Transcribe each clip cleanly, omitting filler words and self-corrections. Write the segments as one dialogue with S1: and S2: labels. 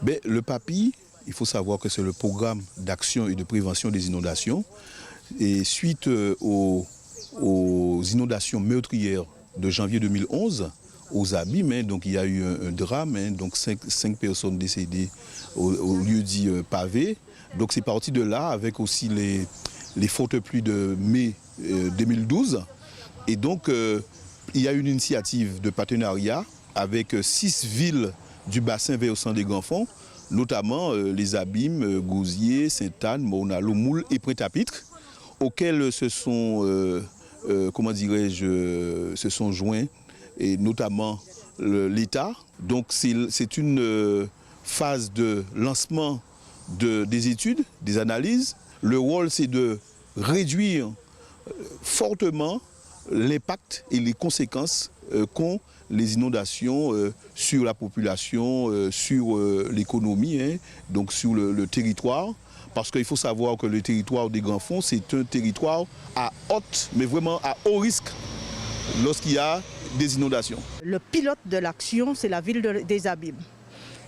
S1: Le PAPI, il faut savoir que c'est le programme d'action et de prévention des inondations. Et suite aux inondations meurtrières de janvier 2011, aux abîmes, donc il y a eu un drame, donc 5 personnes décédées au lieu dit pavé. Donc c'est parti de là avec aussi les fortes pluies de mai 2012. Et donc il y a une initiative de partenariat avec 6 villes du bassin versant des Grands Fonds, notamment les Abîmes, Gouzier, Sainte-Anne, Mornalo, Moule et Pointe-à-Pitre, auxquels se sont, se sont joints, et notamment l'État. Donc c'est une phase de lancement des études, des analyses. Le rôle, c'est de réduire fortement l'impact et les conséquences qu'ont les inondations sur la population, sur l'économie, donc sur le territoire. Parce qu'il faut savoir que le territoire des Grands Fonds, c'est un territoire à haute, mais vraiment à haut risque lorsqu'il y a des inondations.
S2: Le pilote de l'action, c'est la ville des Abîmes.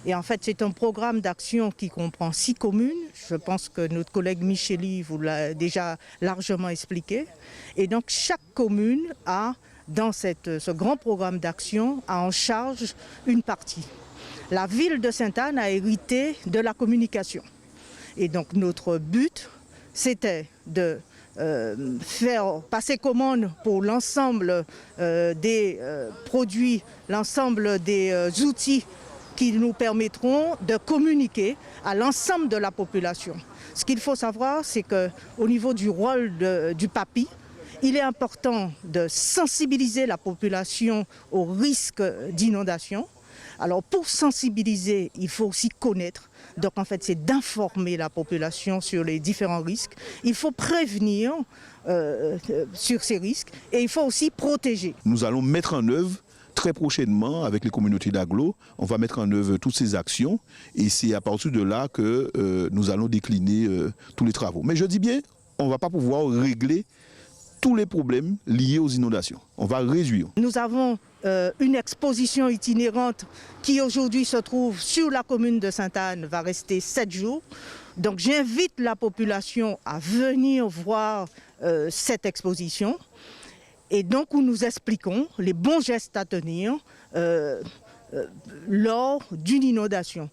S2: Et en fait, c'est un programme d'action qui comprend 6 communes. Je pense que notre collègue Micheli vous l'a déjà largement expliqué. Et donc, chaque commune a, dans ce grand programme d'action, a en charge une partie. La ville de Sainte-Anne a hérité de la communication. Et donc, notre but, c'était de faire passer commande pour l'ensemble des produits, l'ensemble des outils qui nous permettront de communiquer à l'ensemble de la population. Ce qu'il faut savoir, c'est qu'au niveau du rôle du PAPI, il est important de sensibiliser la population au risque d'inondation. Alors pour sensibiliser, il faut aussi connaître. Donc en fait, c'est d'informer la population sur les différents risques. Il faut prévenir sur ces risques et il faut aussi protéger.
S1: Nous allons mettre en œuvre très prochainement, avec les communautés d'agglo, on va mettre en œuvre toutes ces actions et c'est à partir de là que nous allons décliner tous les travaux. Mais je dis bien, on ne va pas pouvoir régler tous les problèmes liés aux inondations. On va réduire.
S2: Nous avons une exposition itinérante qui aujourd'hui se trouve sur la commune de Sainte-Anne, va rester 7 jours. Donc j'invite la population à venir voir cette exposition. Et donc, où nous expliquons les bons gestes à tenir lors d'une inondation.